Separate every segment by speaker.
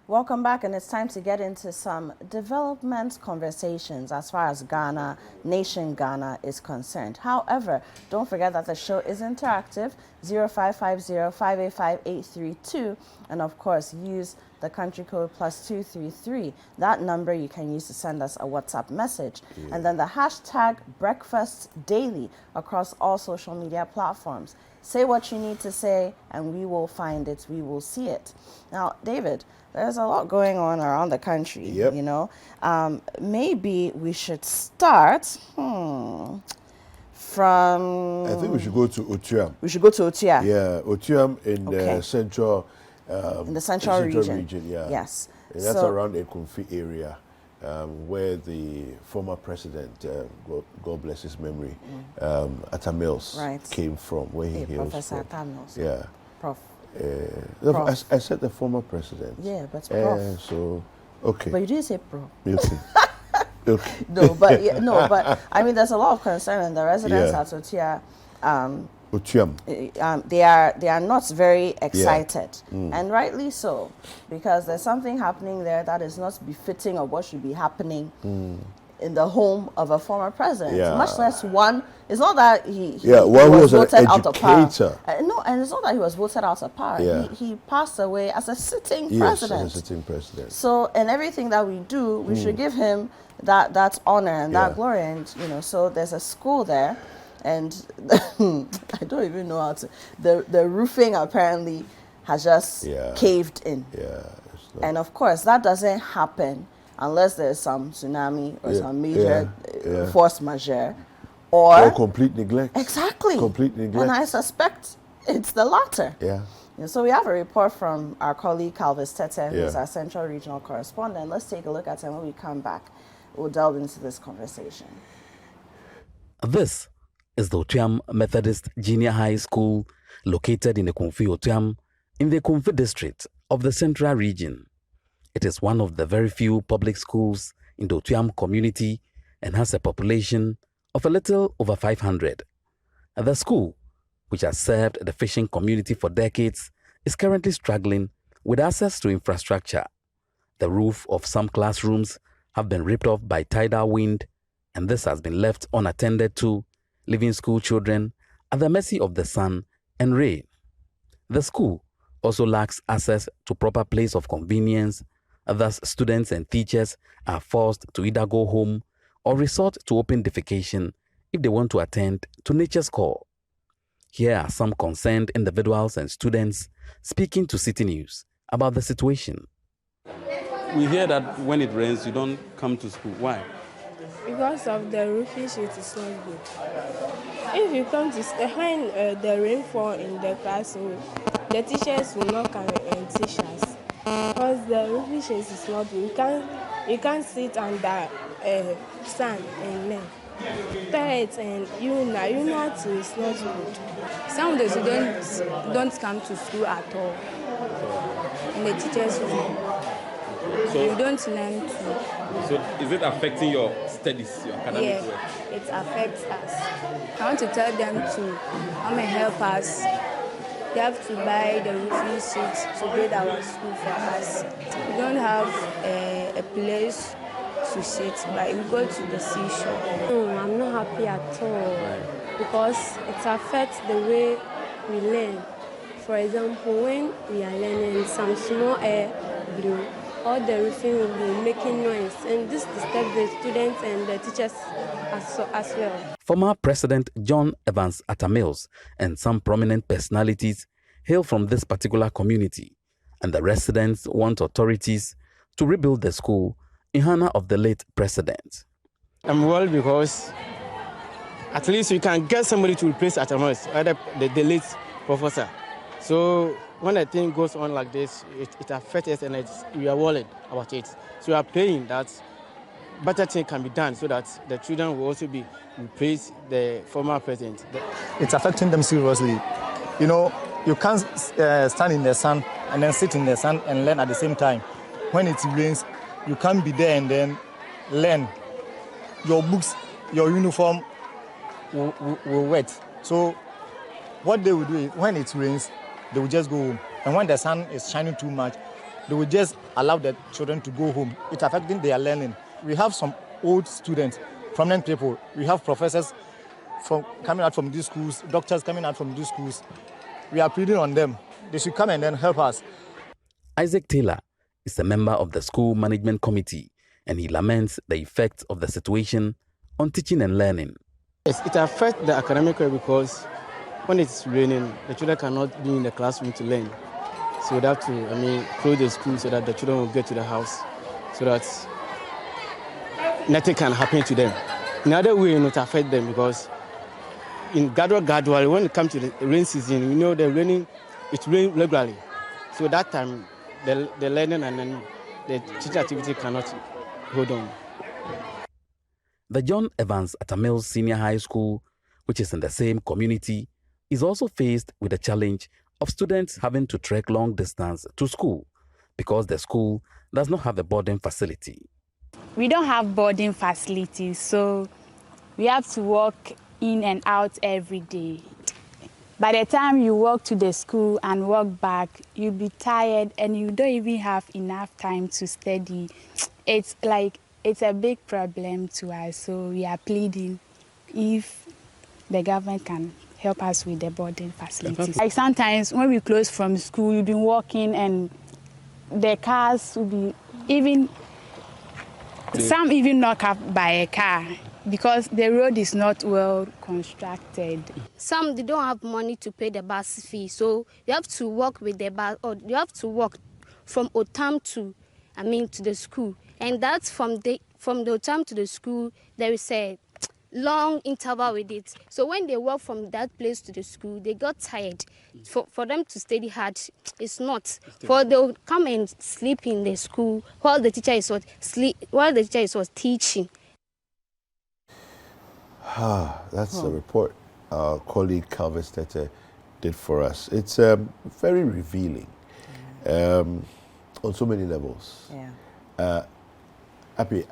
Speaker 1: Welcome back, and it's time to get into some development conversations as far as Ghana, nation Ghana is concerned. However, don't forget that the show is interactive, 0550-585-832, and of course, use the country code +233. That number you can use to send us a WhatsApp message. Yeah. And then the hashtag #BreakfastDaily across all social media platforms. Say what you need to say, and we will find it, we will see it. Now, David, there's a lot going on around the country, you know. Maybe we should start from...
Speaker 2: I think we should go to Otuam.
Speaker 1: We should go to Otuam.
Speaker 2: Yeah, Otuam in the central...
Speaker 1: in the central region.
Speaker 2: Yeah.
Speaker 1: Yes.
Speaker 2: And that's around the Ekumfi area, where the former president, God bless his memory, Atta Mills came from, where he hails
Speaker 1: Professor
Speaker 2: from.
Speaker 1: Atta Mills.
Speaker 2: Yeah.
Speaker 1: Prof.
Speaker 2: I said the former president.
Speaker 1: Yeah, but Prof.
Speaker 2: So, okay.
Speaker 1: But you didn't say Prof.
Speaker 2: Okay. Okay.
Speaker 1: No, but I mean, there's a lot of concern, and the residents at
Speaker 2: Otuam.
Speaker 1: They are not very excited, and rightly so, because there's something happening there that is not befitting of what should be happening in the home of a former president. Much less one. It's not that he was voted out of power. No, and it's not that he was voted out of power. He passed away as a sitting president.
Speaker 2: As a sitting president.
Speaker 1: So, in everything that we do, we should give him that honor and that glory. And so there's a school there. And I don't even know how to. The roofing apparently has just caved in. And of course, that doesn't happen unless there's some tsunami or some major force majeure or
Speaker 2: complete neglect.
Speaker 1: Exactly.
Speaker 2: Complete neglect.
Speaker 1: And I suspect it's the latter. And so we have a report from our colleague Calvis Tete, who's our central regional correspondent. Let's take a look at it, and when we come back, we'll delve into this conversation.
Speaker 3: This is the Otuam Methodist Junior High School, located in the Ekumfi Otuam, in the Ekumfi district of the Central Region. It is one of the very few public schools in the Otuam community and has a population of a little over 500. The school, which has served the fishing community for decades, is currently struggling with access to infrastructure. The roof of some classrooms have been ripped off by tidal wind, and this has been left unattended to, leaving school children at the mercy of the sun and rain. The school also lacks access to proper place of convenience, thus students and teachers are forced to either go home or resort to open defecation if they want to attend to nature's call. Here are some concerned individuals and students speaking to Citi News about the situation.
Speaker 4: We hear that when it rains, you don't come to school. Why?
Speaker 5: Because of the roofing sheet is not good. If you come to when the rain fall in the classroom, the teachers will not come and teach us because the roofing sheet is not good. You can't sit under sun and learn. Toilet and urinal too is not good.
Speaker 6: Some of the students don't come to school at all. And the teachers
Speaker 4: So
Speaker 6: you don't learn too.
Speaker 4: So is it affecting your studies, your academic work?
Speaker 6: It affects us. I want to tell them to come and help us. They have to buy the roofing sheets to build our school for us. We don't have a place to sit, but we go to the seashore.
Speaker 7: No, I'm not happy at all because it affects the way we learn. For example, when we are learning, some small air blew, all the roofing will be making noise, and this disturbs the students and the teachers as well.
Speaker 3: Former President John Evans Atta Mills and some prominent personalities hail from this particular community, and the residents want authorities to rebuild the school in honor of the late president.
Speaker 8: I'm worried because at least we can get somebody to replace Atta Mills, the late professor. So when a thing goes on like this, it affects us, and we are worried about it. So we are praying that better thing can be done so that the children will also be replaced the former president.
Speaker 9: It's affecting them seriously. You know, you can't stand in the sun and then sit in the sun and learn at the same time. When it rains, you can't be there and then learn. Your books, your uniform will wet. So what they will do is when it rains, they will just go home. And when the sun is shining too much, they will just allow the children to go home. It's affecting their learning. We have some old students, prominent people. We have professors coming out from these schools, doctors coming out from these schools. We are pleading on them. They should come and then help us.
Speaker 3: Isaac Taylor is a member of the school management committee, and he laments the effects of the situation on teaching and learning.
Speaker 8: Yes, it affects the academic way because when it's raining, the children cannot be in the classroom to learn. So they have to, close the school so that the children will get to the house, so that nothing can happen to them. Another way it affect them because in gradually, when it comes to the rain season, it rains regularly. So that time, the learning and then the teaching activity cannot hold on.
Speaker 3: The John Evans Atamils Senior High School, which is in the same community, is also faced with the challenge of students having to trek long distance to school because the school does not have a boarding facility.
Speaker 6: We don't have boarding facilities, so we have to walk in and out every day. By the time you walk to the school and walk back, you'll be tired and you don't even have enough time to study. It's a big problem to us, so we are pleading if the government can help us with the boarding facilities. Like sometimes when we close from school, we've been walking and the cars will be some even knock up by a car because the road is not well constructed.
Speaker 10: Some they don't have money to pay the bus fee, so you have to walk with the bus, or you have to walk from Otuam to the school, and that's from the Otuam to the school. There is a long interval with it. So when they walk from that place to the school, they got tired. For them to study hard, it's not. For they'll come and sleep in the school while the teacher is teaching.
Speaker 2: That's the report our colleague Calvin Stete did for us. It's very revealing on so many levels.
Speaker 1: Yeah.
Speaker 2: Happy,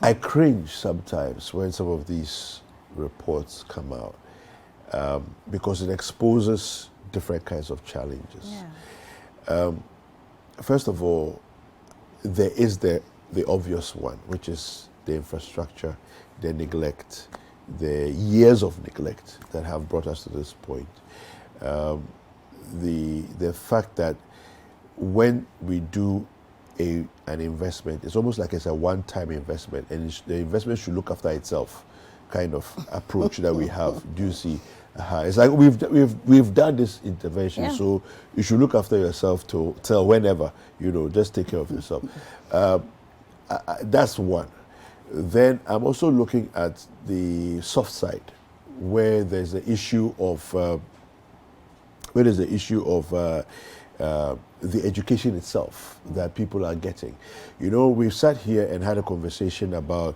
Speaker 2: I cringe sometimes when some of these reports come out because it exposes different kinds of challenges.
Speaker 1: Yeah.
Speaker 2: First of all, there is the obvious one, which is the infrastructure, the neglect, the years of neglect that have brought us to this point. The fact that when we do an investment, it's almost like it's a one-time investment, and the investment should look after itself kind of approach that we have. Do you see? It's like we've done this intervention, so you should look after yourself till whenever, just take care of yourself. That's one. Then I'm also looking at the soft side, where there's the issue of the education itself that people are getting. We've sat here and had a conversation about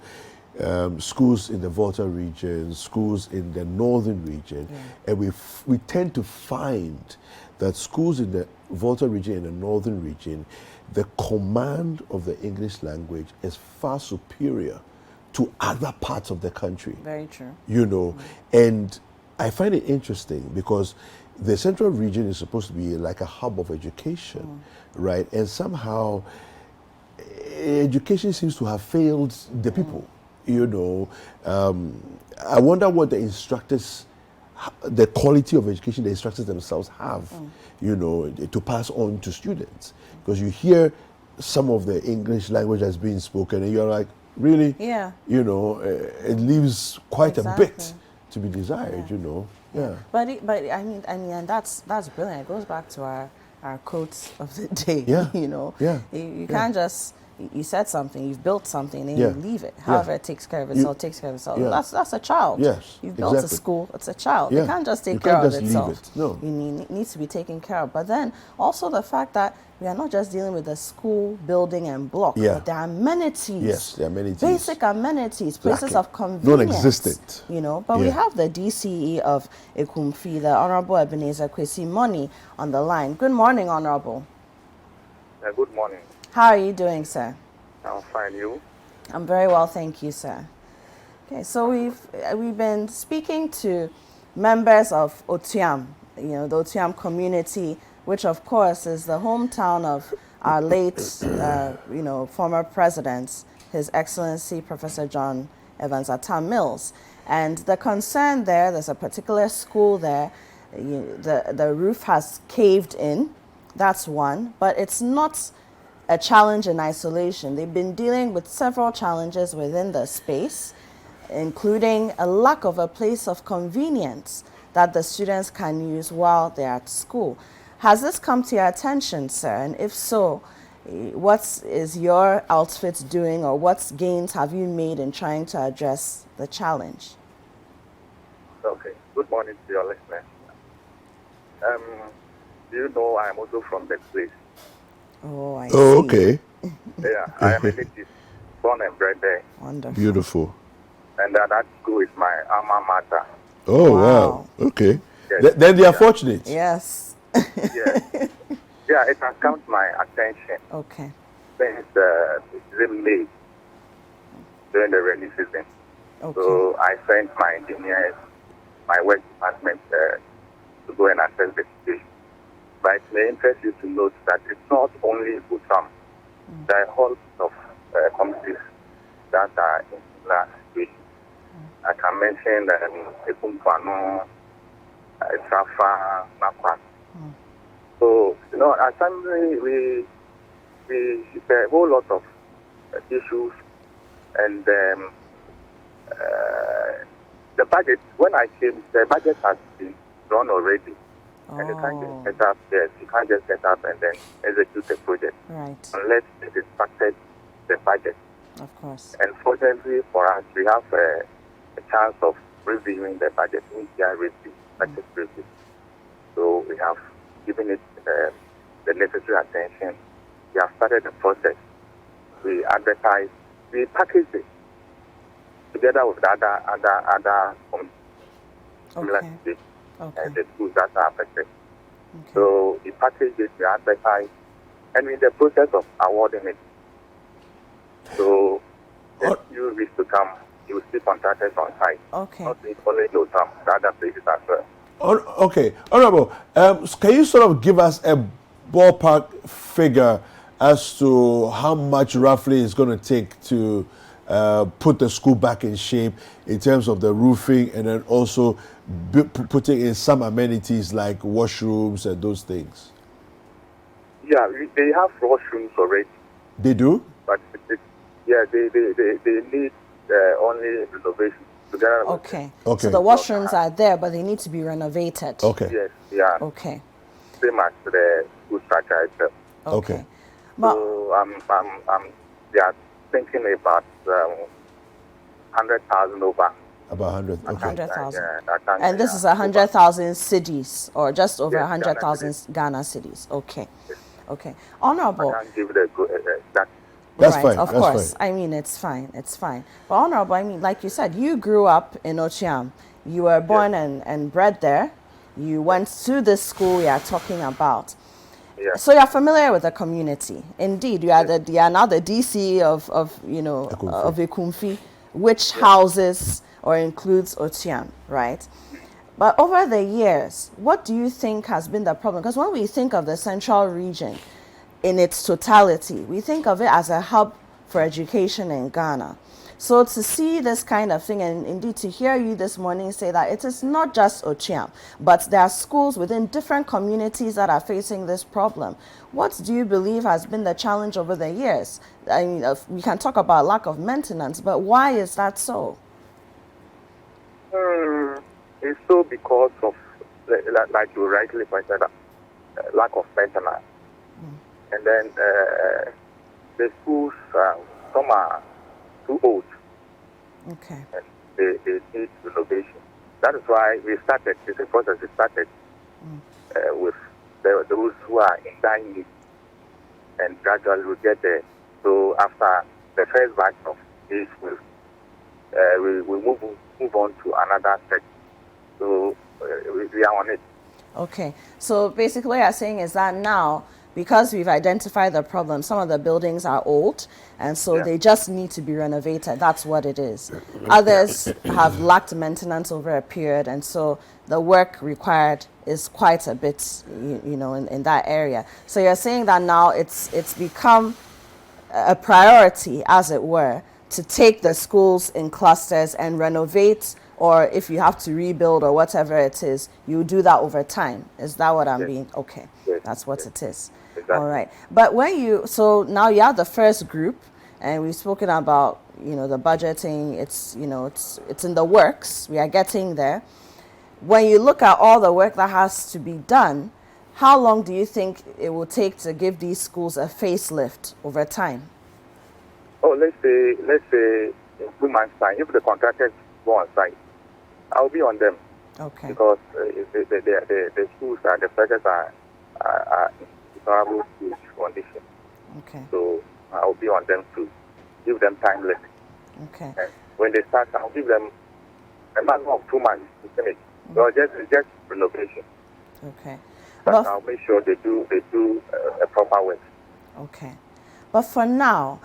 Speaker 2: schools in the Volta region, schools in the northern region, and we tend to find that schools in the Volta region and the northern region, the command of the English language is far superior to other parts of the country.
Speaker 1: Very true.
Speaker 2: And I find it interesting because the central region is supposed to be like a hub of education, right? And somehow education seems to have failed the people, I wonder what the instructors, the quality of education the instructors themselves have, to pass on to students. Because you hear some of the English language that's being spoken and you're like, really?
Speaker 1: Yeah.
Speaker 2: It leaves quite a bit to be desired, Yeah.
Speaker 1: But I mean, and that's brilliant. It goes back to our quotes of the day.
Speaker 2: Yeah.
Speaker 1: Yeah. You can't just, you said something, you've built something, and you leave it. However, it takes care of itself. Takes care of itself.
Speaker 2: Yeah.
Speaker 1: That's a child.
Speaker 2: Yes.
Speaker 1: You've built a school. It's a child.
Speaker 2: Yeah.
Speaker 1: It can't just take
Speaker 2: You
Speaker 1: care
Speaker 2: can't
Speaker 1: of
Speaker 2: just
Speaker 1: itself.
Speaker 2: leave it. No.
Speaker 1: It needs to be taken care of. But then also the fact that we are not just dealing with the school building and block, but the amenities.
Speaker 2: Yes, the amenities.
Speaker 1: Basic amenities, places
Speaker 2: Lacking.
Speaker 1: of convenience.
Speaker 2: Non-existent.
Speaker 1: But we have the DCE of Ekumfi, the Honorable Ebenezer Kwesi Money, on the line. Good morning, Honorable.
Speaker 11: Good morning.
Speaker 1: How are you doing, sir?
Speaker 11: I'm fine. You?
Speaker 1: I'm very well, thank you, sir. Okay, so we've been speaking to members of Otuam, the Otuam community, which of course is the hometown of our late, former president, His Excellency Professor John Evans Atta Mills. And the concern there's a particular school there, the roof has caved in, that's one, but it's not a challenge in isolation. They've been dealing with several challenges within the space, including a lack of a place of convenience that the students can use while they're at school. Has this come to your attention, sir? And if so, what is your outfit doing, or what gains have you made in trying to address the challenge?
Speaker 11: Okay. Good morning to your listeners. Do you know I'm also from the place?
Speaker 1: Oh, I see.
Speaker 2: Oh, okay.
Speaker 11: Yeah, I am a native, born and bred there.
Speaker 1: Wonderful.
Speaker 2: Beautiful.
Speaker 11: And that school is my alma mater.
Speaker 2: Oh, wow. Okay.
Speaker 11: Yes.
Speaker 2: Then they are fortunate.
Speaker 1: Yes.
Speaker 11: Yes. Yeah, it has come to my attention
Speaker 1: Okay.
Speaker 11: since May, during the rainy season.
Speaker 1: Okay.
Speaker 11: So I sent my engineers, my work department, to go and assess the situation. But it may interest you to note that it's not only Otuam. There are a whole lot of communities that are in similar situation. I can mention Ekumfano, Safa, Nakwa. So, at times we a whole lot of issues, and the budget, when I came, the budget has been done already. And you can't just set up, you can't just set up and then execute the project.
Speaker 1: Right.
Speaker 11: Unless it impacted the budget.
Speaker 1: Of course.
Speaker 11: And fortunately for us, we have a chance of reviewing the budget, budget review. So we have given it the necessary attention. We have started the process. We advertise, we package it together with other similar states and the schools that are affected.
Speaker 1: Okay.
Speaker 11: So we package it, we advertise, and we're in the process of awarding it. So if you wish to come, you will see contractors on site.
Speaker 1: Okay.
Speaker 11: Not only in Otuam, the other places as well.
Speaker 2: Okay. Honorable, can you sort of give us a ballpark figure as to how much roughly it's going to take to put the school back in shape in terms of the roofing, and then also putting in some amenities like washrooms and those things?
Speaker 11: Yeah, they have washrooms already.
Speaker 2: They do?
Speaker 11: But they need only renovation.
Speaker 1: Okay. So the washrooms are there, but they need to be renovated.
Speaker 2: Okay.
Speaker 11: Yes, yeah.
Speaker 1: Okay.
Speaker 11: Same as the school structure itself.
Speaker 2: Okay.
Speaker 11: So they are thinking about 100,000 over.
Speaker 2: About 100. Okay.
Speaker 1: 100,000.
Speaker 11: Yeah,
Speaker 1: and this is 100,000 cities, or just over
Speaker 11: Yes,
Speaker 1: 100,000 Ghana cities. Okay. Okay. Honorable.
Speaker 11: I can't give the that.
Speaker 2: That's
Speaker 1: right,
Speaker 2: fine.
Speaker 1: of
Speaker 2: that's
Speaker 1: course.
Speaker 2: Fine.
Speaker 1: I mean, it's fine. It's fine. But Honorable, I mean, like you said, you grew up in Otuam. You were born and bred there. You went to this school we are talking about.
Speaker 11: Yeah.
Speaker 1: So you're familiar with the community. Indeed, you are now the DC of Ekumfi, which houses or includes Otuam, right? But over the years, what do you think has been the problem? Because when we think of the central region in its totality, we think of it as a hub for education in Ghana. So to see this kind of thing, and indeed to hear you this morning say that it is not just Otuam, but there are schools within different communities that are facing this problem. What do you believe has been the challenge over the years? I mean, we can talk about lack of maintenance, but why is that so?
Speaker 11: It's so because of, like you rightly pointed out, lack of maintenance. And then the schools, some are too old.
Speaker 1: Okay.
Speaker 11: And they need renovation. That is why we started, it's a process we started with those who are in dying need. And gradually we get there. So after the first batch of this, we move on to another section. So we are on it.
Speaker 1: Okay. So basically what you're saying is that now because we've identified the problem, some of the buildings are old, and so they just need to be renovated. That's what it is. Others have lacked maintenance over a period, and so the work required is quite a bit, you know, in that area. So you're saying that now it's become a priority, as it were, to take the schools in clusters and renovate, or if you have to rebuild or whatever it is, you do that over time. Is that what I'm being? Okay, that's what it is.
Speaker 11: Exactly.
Speaker 1: All right. But when you, so now you have the first group, and we've spoken about, you know, the budgeting. It's, you know, it's in the works. We are getting there. When you look at all the work that has to be done, how long do you think it will take to give these schools a facelift over time?
Speaker 11: Oh, let's say in 2 months' time, if the contractors go on site, I'll be on them.
Speaker 1: Okay.
Speaker 11: Because the schools and the projects are in deplorable condition.
Speaker 1: Okay.
Speaker 11: So I'll be on them to give them time limit.
Speaker 1: Okay.
Speaker 11: And when they start, I'll give them a maximum of 2 months to finish. So just renovation.
Speaker 1: Okay.
Speaker 11: But I'll make sure they do a proper work.
Speaker 1: Okay. But for now,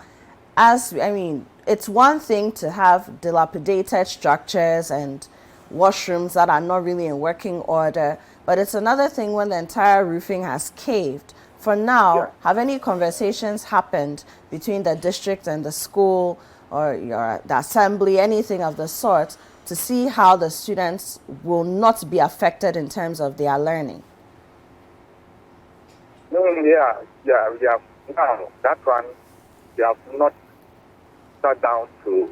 Speaker 1: it's one thing to have dilapidated structures and washrooms that are not really in working order, but it's another thing when the entire roofing has caved. For now, have any conversations happened between the district and the school or the assembly, anything of the sort, to see how the students will not be affected in terms of their learning?
Speaker 11: Yeah. Now, that one, they have not sat down to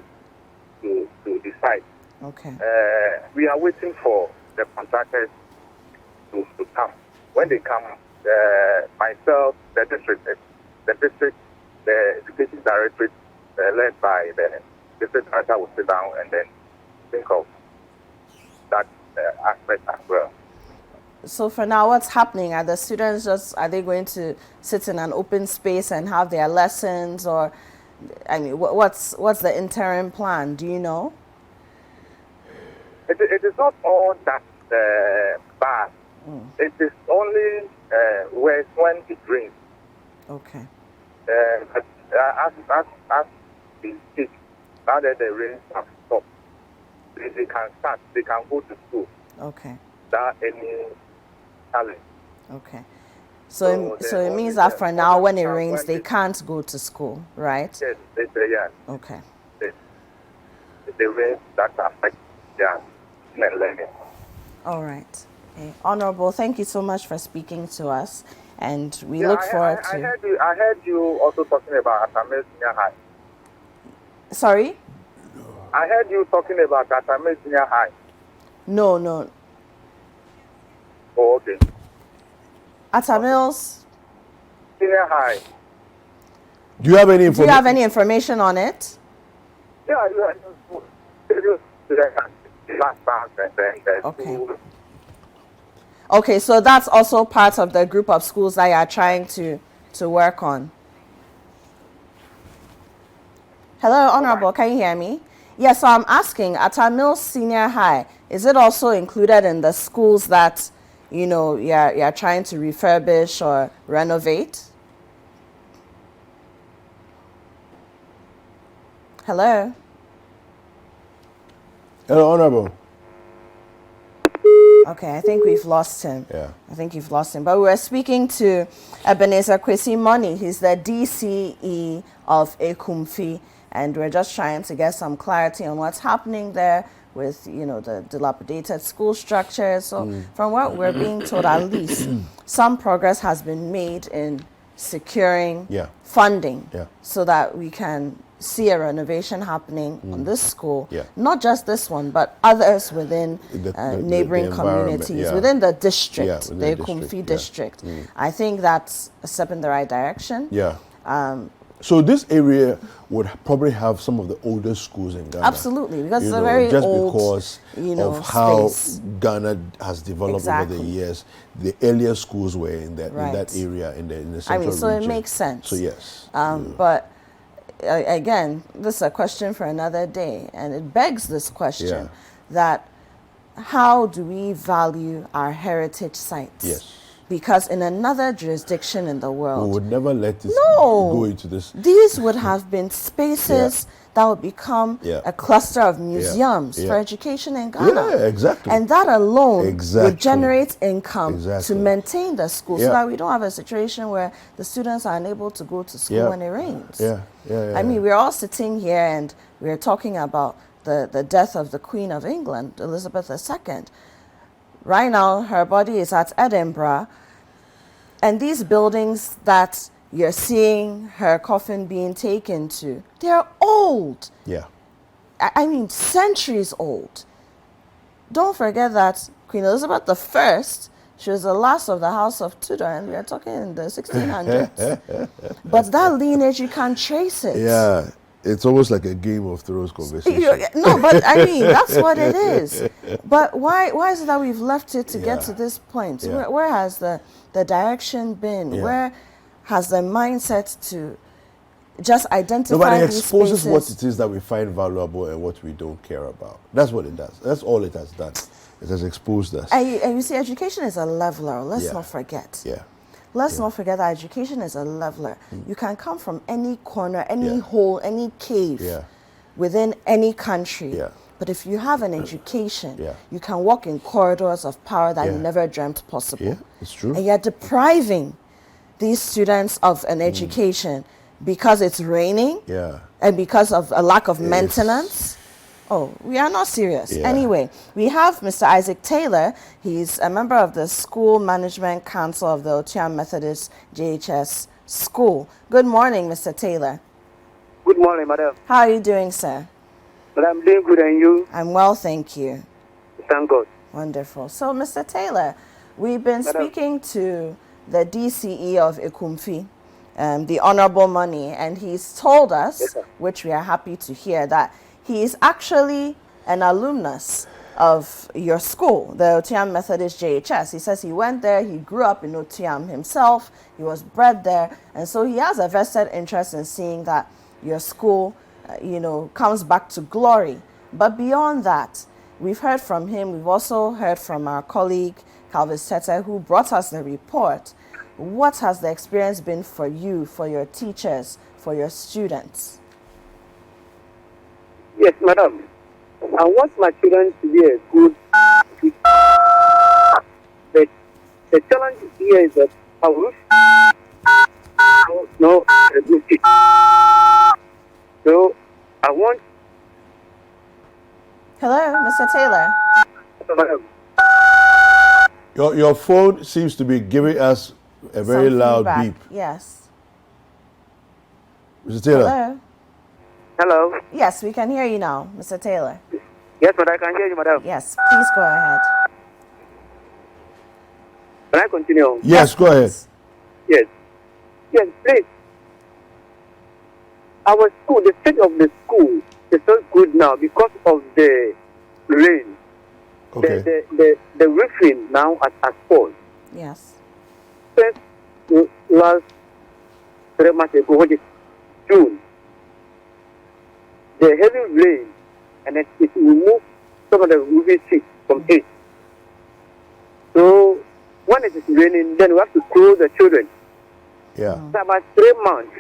Speaker 11: decide.
Speaker 1: Okay.
Speaker 11: We are waiting for the contractors to come. When they come, myself, the district, the education directorate, led by the district director, will sit down and then think of that aspect as well.
Speaker 1: So for now, what's happening? Are the students are they going to sit in an open space and have their lessons, or, I mean, what's the interim plan? Do you know?
Speaker 11: It is not all that bad. It is only worse when it rains.
Speaker 1: Okay.
Speaker 11: As we speak, now that the rains have stopped, they can start. They can go to school.
Speaker 1: Okay.
Speaker 11: Without any challenge.
Speaker 1: Okay. So it means that for now, when it rains, they can't go to school, right?
Speaker 11: Yes, yeah.
Speaker 1: Okay.
Speaker 11: The rains that affect their learning.
Speaker 1: All right. Okay. Honorable, thank you so much for speaking to us, and we look forward to.
Speaker 11: I heard you also talking about Atame Senior High.
Speaker 1: Sorry?
Speaker 11: I heard you talking about Atame Senior High.
Speaker 1: No.
Speaker 11: Oh, okay.
Speaker 1: Atamil's
Speaker 11: Senior High.
Speaker 2: Do you have any information?
Speaker 1: Do you have any information on it?
Speaker 11: Yeah.
Speaker 1: Okay. Okay, so that's also part of the group of schools that you are trying to work on. Hello, Honorable, can you hear me? Yes, so I'm asking, Atamil Senior High, is it also included in the schools that, you know, you're trying to refurbish or renovate? Hello?
Speaker 2: Hello, Honorable.
Speaker 1: Okay, I think we've lost him.
Speaker 2: Yeah.
Speaker 1: I think you've lost him. But we were speaking to Ebenezer Kwesi Money. He's the DCE of Ekumfi, and we're just trying to get some clarity on what's happening there with, you know, the dilapidated school structures. So from what we're being told, at least some progress has been made in securing funding so that we can see a renovation happening on this school, not just this one, but others within neighboring communities, within the district, the Ekumfi district. I think that's a step in the right direction.
Speaker 2: So this area would probably have some of the oldest schools in Ghana.
Speaker 1: Absolutely, because it's a very
Speaker 2: just
Speaker 1: old,
Speaker 2: because
Speaker 1: of
Speaker 2: how
Speaker 1: space.
Speaker 2: Ghana has developed over the years. The earlier schools were in that area in the central
Speaker 1: so
Speaker 2: region.
Speaker 1: it makes sense.
Speaker 2: So yes,
Speaker 1: but again, this is a question for another day, and it begs this question that how do we value our heritage sites? because in another jurisdiction in the world,
Speaker 2: we would never let this
Speaker 1: no,
Speaker 2: go into this.
Speaker 1: These would have been spaces that would become a cluster of museums for education in Ghana.
Speaker 2: Yeah, exactly.
Speaker 1: And that alone would generate income to maintain the school, so that we don't have a situation where the students are unable to go to school when it rains. I mean, we're all sitting here and we're talking about the death of the Queen of England, Elizabeth II. Right now, her body is at Edinburgh, and these buildings that you're seeing her coffin being taken to, they're old. I mean, centuries old. Don't forget that Queen Elizabeth I, she was the last of the House of Tudor, and we are talking in the 1600s. But that lineage, you can't trace it.
Speaker 2: Yeah. It's almost like a Game of Thrones conversation.
Speaker 1: No, but I mean, that's what it is. But why is it that we've left it to get to this point? Where has the direction been? Where has the mindset to just identify
Speaker 2: but it
Speaker 1: these
Speaker 2: exposes
Speaker 1: spaces?
Speaker 2: what it is that we find valuable and what we don't care about. That's what it does. That's all it has done. It has exposed us.
Speaker 1: And you see, education is a leveler. Let's not forget. Let's not forget that education is a leveler. You can come from any corner, any hole, any cave within any country. But if you have an education, you can walk in corridors of power that you never dreamt possible.
Speaker 2: Yeah, it's true.
Speaker 1: And you're depriving these students of an education because it's raining and because of a lack of maintenance. Oh, we are not serious. Anyway, we have Mr. Isaac Taylor. He's a member of the School Management Council of the Otuam Methodist JHS School. Good morning, Mr. Taylor.
Speaker 12: Good morning, madam.
Speaker 1: How are you doing, sir?
Speaker 12: But I'm doing good, and you?
Speaker 1: I'm well, thank you.
Speaker 12: Thank God.
Speaker 1: Wonderful. So, Mr. Taylor, we've been speaking to the DCE of Ekumfi, the Honorable Money, and he's told us, which we are happy to hear, that he is actually an alumnus of your school, the Otuam Methodist JHS. He says he went there, he grew up in Otuam himself, he was bred there, and so he has a vested interest in seeing that your school, comes back to glory. But beyond that, we've heard from him, we've also heard from our colleague, Calvis Tete, who brought us the report. What has the experience been for you, for your teachers, for your students?
Speaker 12: Yes, madam. I want my children to be a good teacher. The challenge here is that I wish no a good teacher. So I want.
Speaker 1: Hello, Mr. Taylor.
Speaker 12: Madam.
Speaker 2: Your phone seems to be giving us a very loud beep.
Speaker 1: Yes.
Speaker 2: Mr. Taylor.
Speaker 1: Hello.
Speaker 12: Hello.
Speaker 1: Yes, we can hear you now, Mr. Taylor.
Speaker 12: Yes, but I can hear you, madam.
Speaker 1: Yes, please go ahead.
Speaker 12: Can I continue?
Speaker 2: Yes, go ahead.
Speaker 12: Yes. Yes, please. Our school, the state of the school is not good now because of the rain.
Speaker 2: Okay.
Speaker 12: The roofing now has fallen.
Speaker 1: Yes.
Speaker 12: Since last 3 months ago, which is June, the heavy rain and it removed some of the roofing sheets from it. So when it is raining, then we have to close the children.
Speaker 2: Yeah.
Speaker 12: It's about 3 months.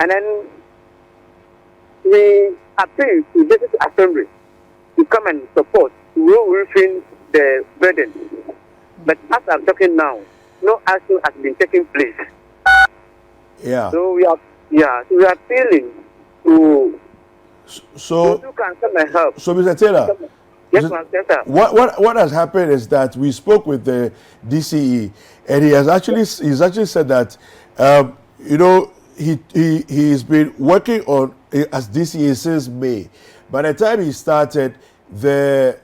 Speaker 12: And then we appeal to district assembly to come and support roofing the burden. But as I'm talking now, no action has been taking place.
Speaker 2: Yeah.
Speaker 12: So we are appealing to
Speaker 2: so
Speaker 12: those who can come and help.
Speaker 2: So, Mr. Taylor,
Speaker 12: yes, ma'am, yes, sir.
Speaker 2: What has happened is that we spoke with the DCE, and he's actually said that he's been working on as DCE since May. By the time he started, the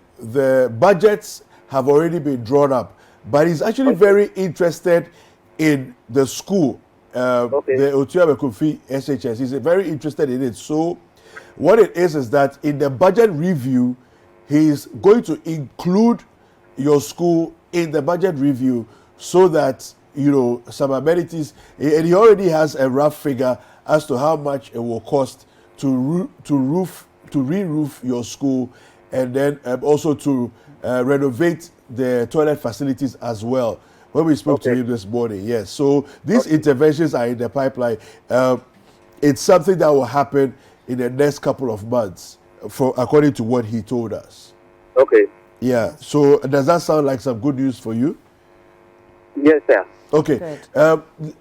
Speaker 2: budgets have already been drawn up, but he's actually very interested in the school, the Otuam Ekumfi SHS. He's very interested in it. So what it is that in the budget review, he's going to include your school in the budget review so that, some amenities, and he already has a rough figure as to how much it will cost to re-roof your school, and then also to renovate the toilet facilities as well. when we spoke to him this morning. Yes. So these interventions are in the pipeline. It's something that will happen in the next couple of months, according to what he told us.
Speaker 12: Okay.
Speaker 2: Yeah. So does that sound like some good news for you?
Speaker 12: Yes, sir.
Speaker 2: Okay.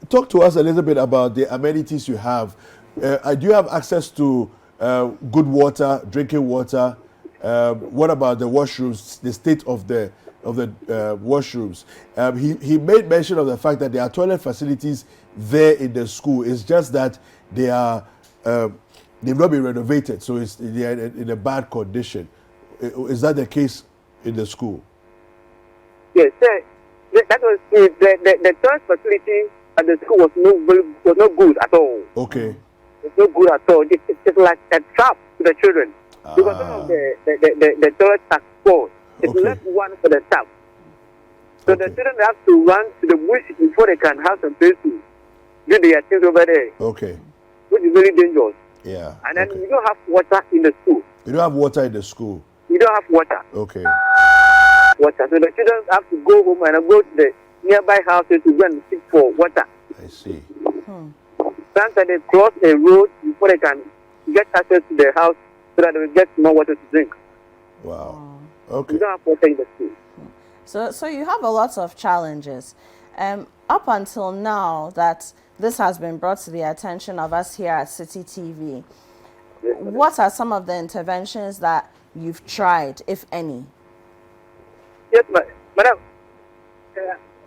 Speaker 2: Talk to us a little bit about the amenities you have. Do you have access to good water, drinking water? What about the washrooms, the state of the washrooms? He made mention of the fact that there are toilet facilities there in the school. It's just that they are they've not been renovated, so they are in a bad condition. Is that the case in the school?
Speaker 12: Yes, sir. That was the toilet facility at the school was not good at all.
Speaker 2: Okay.
Speaker 12: It's not good at all. It's like a trap to the children. Because some of the toilets are full. It's left one for the tap. So the children have to run to the bush before they can have some place to do their things over there.
Speaker 2: Okay.
Speaker 12: Which is very dangerous.
Speaker 2: Yeah.
Speaker 12: And then you don't have water in the school.
Speaker 2: You don't have water in the school?
Speaker 12: You don't have water.
Speaker 2: Okay.
Speaker 12: Water. So the children have to go home and go to the nearby houses to go and seek for water.
Speaker 2: I see.
Speaker 12: Sometimes they cross a road before they can get access to their house so that they will get more water to drink.
Speaker 2: Wow. Okay.
Speaker 12: You don't have water in the school.
Speaker 1: So you have a lot of challenges. Up until now that this has been brought to the attention of us here at Citi TV, what are some of the interventions that you've tried, if any?
Speaker 12: Yes, madam.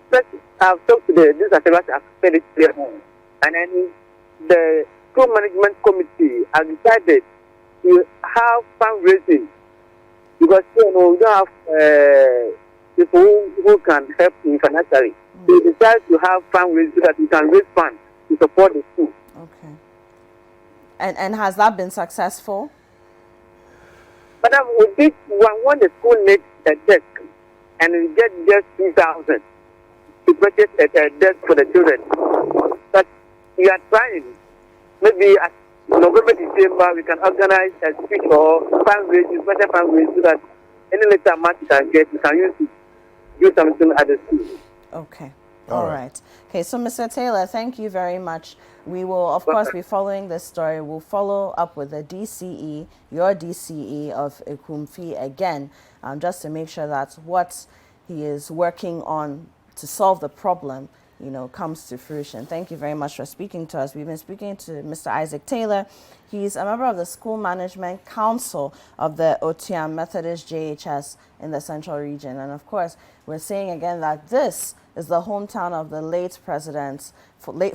Speaker 12: First, I've talked to this activist, I've said it clear. And then the school management committee has decided to have fundraising because we don't have people who can help you financially. They decide to have fundraising so that we can raise funds to support the school.
Speaker 1: Okay. And has that been successful?
Speaker 12: Madam, we did when the school needs a desk and we get just 2,000 to purchase a desk for the children. But we are trying. Maybe at November, December, we can organize a speech or fundraising, special fundraising, so that any later amount you can get, you can use to do something at the school.
Speaker 1: Okay. All right. Okay, so Mr. Taylor, thank you very much. We will, of course, be following this story. We'll follow up with the DCE, your DCE of Ekumfi again, just to make sure that what he is working on to solve the problem, comes to fruition. Thank you very much for speaking to us. We've been speaking to Mr. Isaac Taylor. He's a member of the School Management Council of the Otuam Methodist JHS in the Central Region. And of course, we're saying again that this is the hometown of the late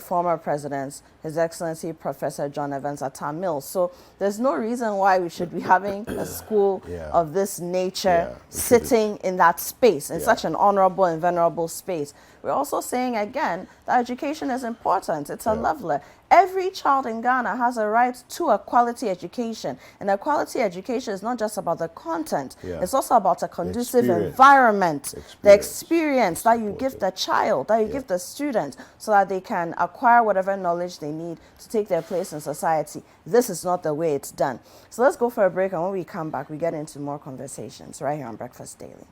Speaker 1: former presidents, His Excellency Professor John Evans Atta Mills. So there's no reason why we should be having a school of this nature sitting in that space, in such an honorable and venerable space. We're also saying again that education is important. It's a leveler. Every child in Ghana has a right to a quality education. And a quality education is not just about the content. It's also about a conducive environment, the experience that you give the child, that you give the student, so that they can acquire whatever knowledge they need to take their place in society. This is not the way it's done. So let's go for a break, and when we come back, we get into more conversations right here on Breakfast Daily.